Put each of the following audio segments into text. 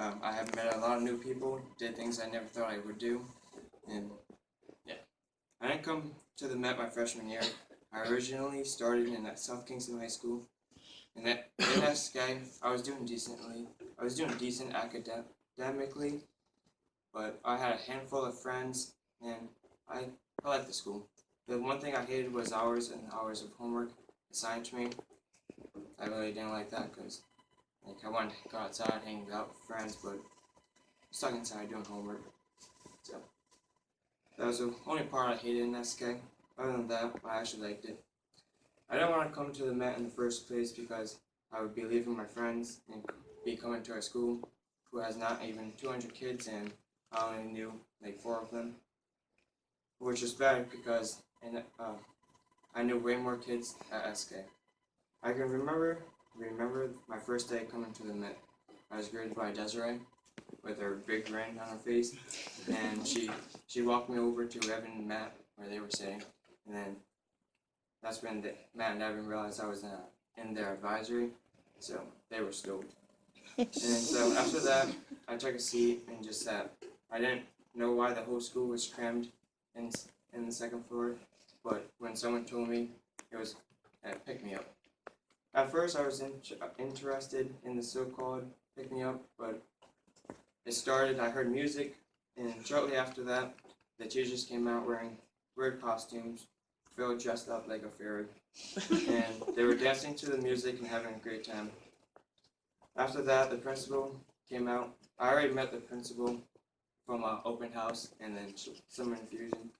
I have met a lot of new people, did things I never thought I would do, and yeah. I didn't come to the Met my freshman year. I originally started in South Kingston High School, and in that sky, I was doing decently. I was doing decent academically, but I had a handful of friends, and I liked the school. The one thing I hated was hours and hours of homework assigned to me. I really didn't like that because I wanted to go outside, hang out with friends, but stuck inside doing homework. So that was the only part I hated in SK. Other than that, I actually liked it. I didn't want to come to the Met in the first place because I would be leaving my friends and be coming to a school who has not even 200 kids, and I only knew like 4 of them, which is bad because I knew way more kids at SK. I can remember my first day coming to the Met. I was greeted by Desiree with her big grin on her face, and she walked me over to Evan and Matt where they were sitting, and then that's when Matt and Evan realized I was in their advisory, so they were stoked. And so after that, I took a seat and just sat. I didn't know why the whole school was crammed in the second floor, but when someone told me, it picked me up. At first, I was interested in the so-called pick-me-up, but it started, I heard music, and shortly after that, the teachers came out wearing weird costumes, Phil dressed up like a fairy, and they were dancing to the music and having a great time. After that, the principal came out. I already met the principal from an open house and then summer infusion,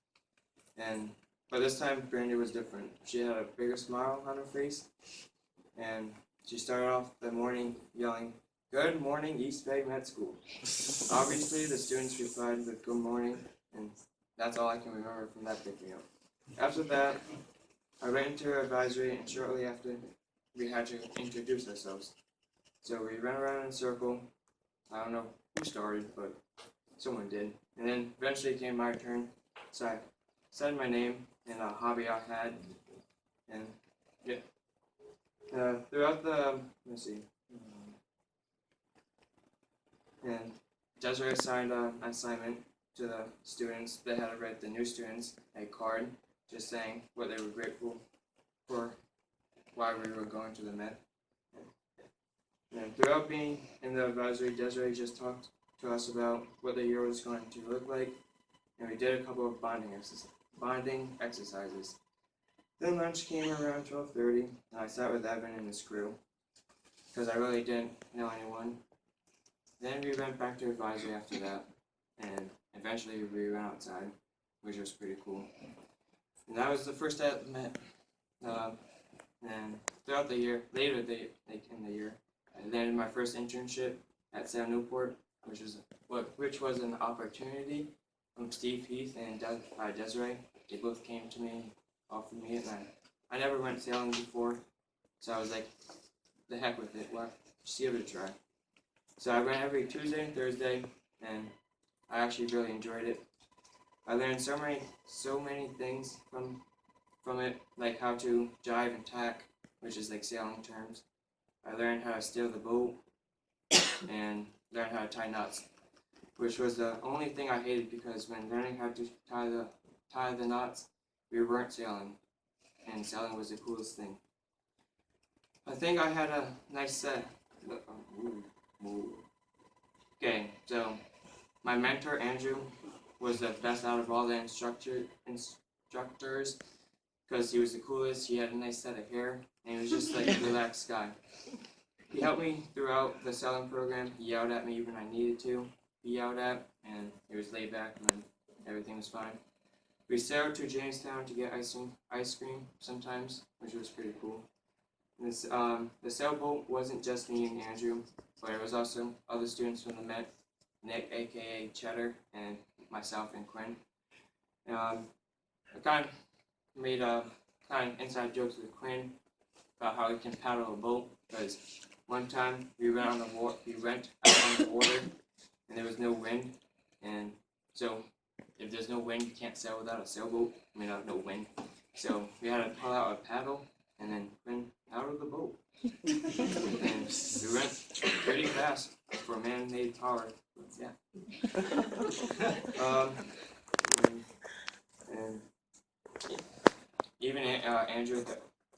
but this time Brandy was different. She had a bigger smile on her face, and she started off the morning yelling, "Good morning, East Bay Med School." Obviously, the students replied with "Good morning," and that's all I can remember from that pick-me-up. After that, I went into her advisory, and shortly after, we had to introduce ourselves. So we ran around in a circle. I don't know who started, but someone did. And then eventually came my turn, so I said my name and a hobby I had, and yeah. Throughout the, let's see, and Desiree assigned an assignment to the students. They had to write the new students a card just saying what they were grateful for, why we were going to the Met. And throughout being in the advisory, Desiree just talked to us about what the year was going to look like, and we did a couple of bonding exercises. Then lunch came around 12:30, and I sat with Evan and his crew, because I really didn't know anyone. Then we went back to advisory after that, and eventually we went outside, which was pretty cool. And that was the first day at the Met. And throughout the year, in the year, I landed my first internship at Sam Newport, which was an opportunity from Steve Heath and Desiree. They both came to me, offered me it, and I never went sailing before, so I was like, the heck with it, just give it a try. So I went every Tuesday and Thursday, and I actually really enjoyed it. I learned so many things from it, like how to jive and tack, which is like sailing terms. I learned how to steer the boat, and learned how to tie knots, which was the only thing I hated because when learning how to tie the knots, we weren't sailing, and sailing was the coolest thing. I think I had a nice set. Okay, so my mentor Andrew was the best out of all the instructors because he was the coolest. He had a nice set of hair, and he was just like a relaxed guy. He helped me throughout the sailing program. He yelled at me when I needed to be yelled at, and he was laid back when everything was fine. We sailed to Jamestown to get ice cream sometimes, which was pretty cool. The sailboat wasn't just me and Andrew, but it was also other students from the Met, Nick, aka Cheddar, and myself and Quinn. I kind of made kind of inside jokes with Quinn about how he can paddle a boat, because one time we went out on the water, and there was no wind, and so if there's no wind, you can't sail without a sailboat. No wind. So we had to pull out a paddle, and then Quinn paddled the boat. And we went pretty fast for man-made power. Yeah. And even Andrew,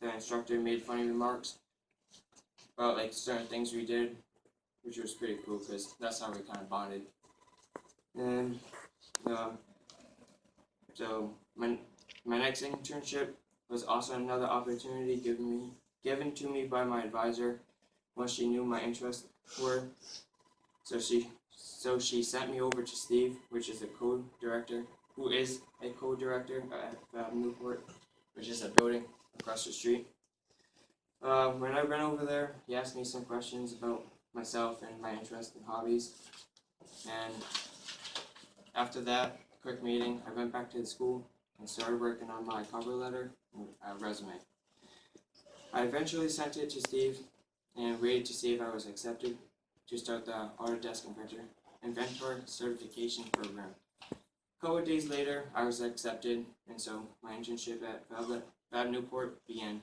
the instructor, made funny remarks about like certain things we did, which was pretty cool because that's how we kind of bonded. And so my next internship was also another opportunity given to me by my advisor once she knew my interests were. So she sent me over to Steve, which is a co-director, who is a co-director at Newport, which is a building across the street. When I went over there, he asked me some questions about myself and my interests and hobbies. And after that quick meeting, I went back to the school and started working on my cover letter and resume. I eventually sent it to Steve and waited to see if I was accepted to start the Autodesk Inventor Certification Program. A couple of days later, I was accepted, and so my internship at Fab Newport began.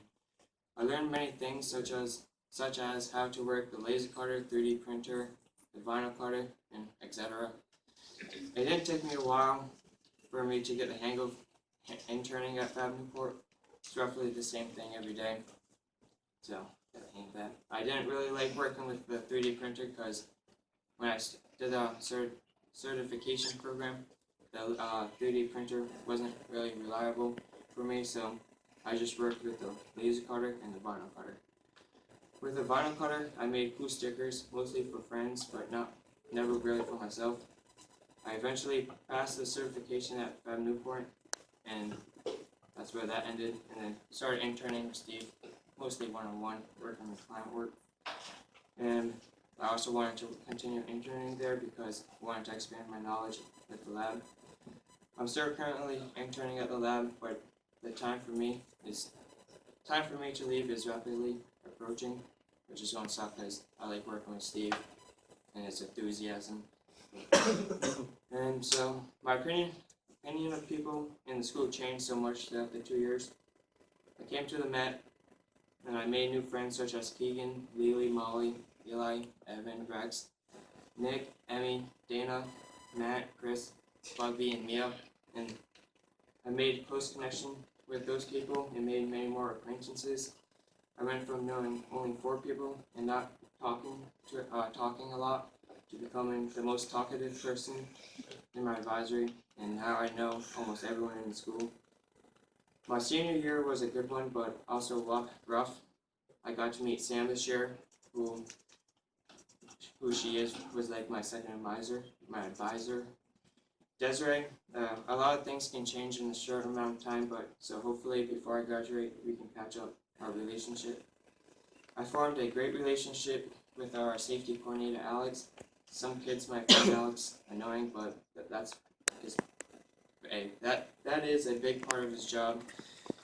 I learned many things such as how to work the laser cutter, 3D printer, the vinyl cutter, and etc. It didn't take me a while for me to get the hang of interning at Fab Newport. It's roughly the same thing every day. So, got the hang of that. I didn't really like working with the 3D printer because when I did the certification program, the 3D printer wasn't really reliable for me, so I just worked with the laser cutter and the vinyl cutter. With the vinyl cutter, I made cool stickers, mostly for friends, but never really for myself. I eventually passed the certification at Fab Newport, and that's where that ended, and then started interning with Steve, mostly one-on-one, working with client work. And I also wanted to continue interning there because I wanted to expand my knowledge at the lab. I'm still currently interning at the lab, but the time for me to leave is rapidly approaching, which is going to suck because I like working with Steve and his enthusiasm. And so my opinion of people in the school changed so much throughout the 2 years. I came to the Met and I made new friends such as Keegan, Lily, Molly, Eli, Evan, Rex, Nick, Emmy, Dana, Matt, Chris, Bugby, and Mia. And I made close connection with those people and made many more acquaintances. I went from knowing only 4 people and not talking a lot to becoming the most talkative person in my advisory, and now I know almost everyone in the school. My senior year was a good one, but also rough. I got to meet Sam this year, who she was like my second advisor. Desiree, a lot of things can change in a short amount of time, but so hopefully before I graduate, we can patch up our relationship. I formed a great relationship with our safety coordinator, Alex. Some kids might find Alex annoying, but that is a big part of his job,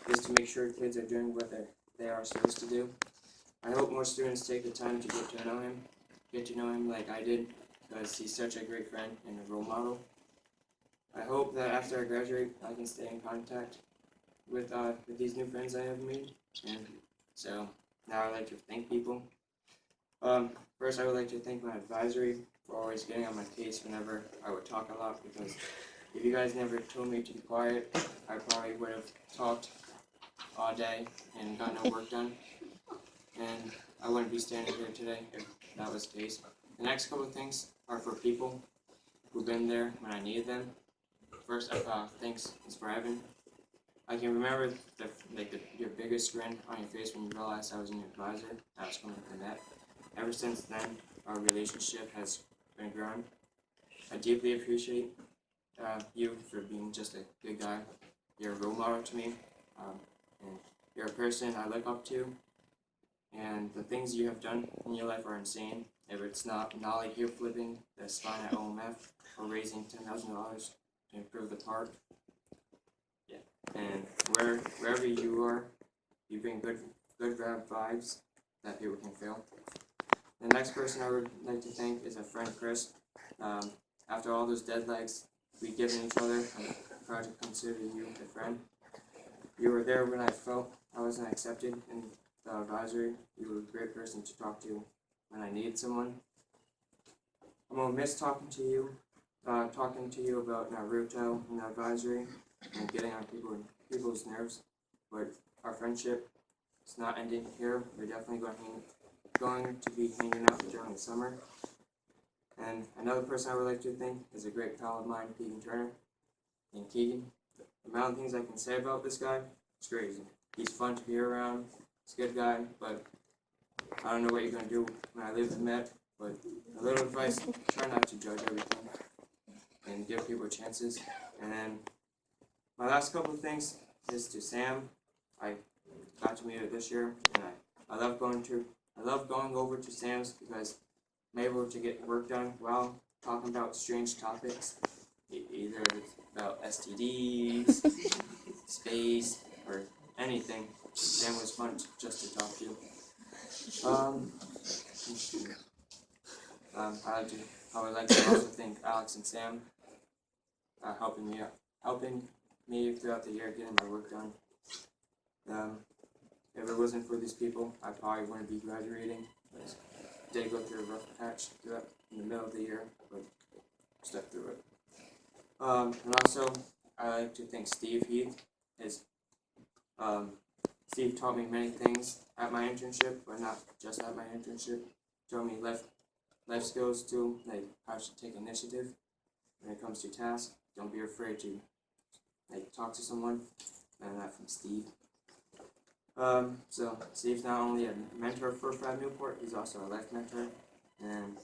is to make sure kids are doing what they are supposed to do. I hope more students take the time to get to know him like I did, because he's such a great friend and a role model. I hope that after I graduate, I can stay in contact with these new friends I have made. And so now I'd like to thank people. First, I would like to thank my advisory for always getting on my case whenever I would talk a lot, because if you guys never told me to be quiet, I probably would have talked all day and got no work done. And I wouldn't be standing here today if that was the case. The next couple of things are for people who've been there when I needed them. First, thanks is for Evan. I can remember your biggest grin on your face when you realized I was an advisor. I was coming from that. Ever since then, our relationship has been growing. I deeply appreciate you for being just a good guy. You're a role model to me, and you're a person I look up to. And the things you have done in your life are insane. If it's not like you're flipping the spine at OMF or raising $10,000 to improve the park. Yeah. And wherever you are, you bring good vibes that people can feel. The next person I would like to thank is a friend, Chris. After all those dead legs we've given each other, I'm proud to consider you a friend. You were there when I felt I wasn't accepted in the advisory. You were a great person to talk to when I needed someone. I'm gonna miss talking to you about Naruto and advisory and getting on people's nerves. But our friendship is not ending here. We're definitely going to be hanging out during the summer. And another person I would like to thank is a great pal of mine, Keegan Turner. And Keegan, the amount of things I can say about this guy, it's crazy. He's fun to be around. He's a good guy, but I don't know what you're gonna do when I leave the Met. But a little advice: try not to judge everything and give people chances. And then my last couple of things is to Sam. I got to meet her this year, and I love going over to Sam's because I'm able to get work done while talking about strange topics, either it's about STDs, space, or anything. Sam was fun just to talk to. I would like to also thank Alex and Sam helping me throughout the year getting my work done. If it wasn't for these people, I probably wouldn't be graduating. I did go through a rough patch in the middle of the year, but stepped through it. And also, I like to thank Steve Heath. Steve taught me many things at my internship, but not just at my internship. Taught me life skills too, like how to take initiative when it comes to tasks. Don't be afraid to talk to someone. And that from Steve. So Steve's not only a mentor for Fab Newport, he's also a life mentor. And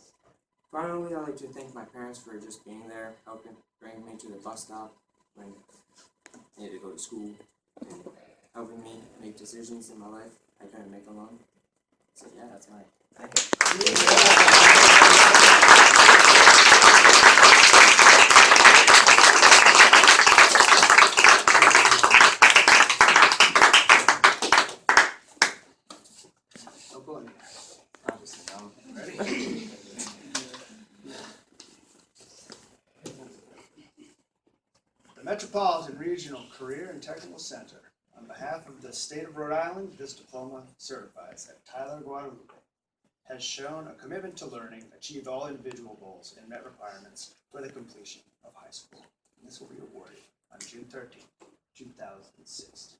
finally, I'd like to thank my parents for just being there, helping bring me to the bus stop when I needed to go to school, and helping me make decisions in my life I couldn't make alone. So yeah, that's my The Metropolitan Regional Career and Technical Center, on behalf of the state of Rhode Island, this diploma certifies that Tyler Guadalupe has shown a commitment to learning, achieved all individual goals, and met requirements for the completion of high school. And this will be awarded on June 13, 2016.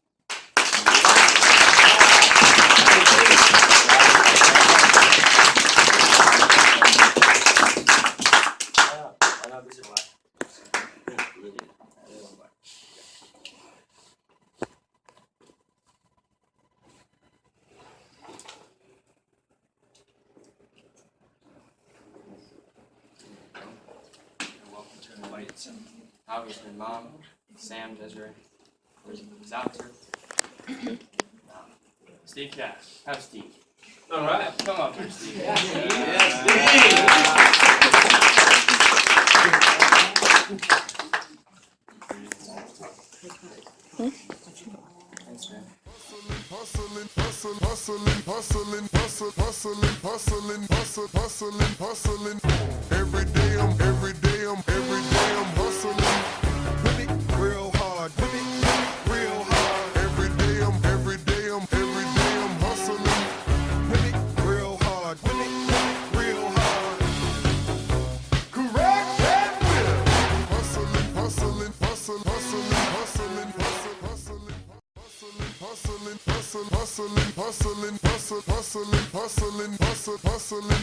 Obviously, Mom, Sam, Desiree, Doctor, Steve Cash. Have Steve. All right, come on, here, Steve. Yes, Thanks, man. Hustling, every day I'm hustling. Whip it real hard, whip it real hard. Every day I'm hustling. Whip it real hard, whip it real hard. Correct that will.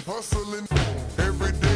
Hustling. Every day.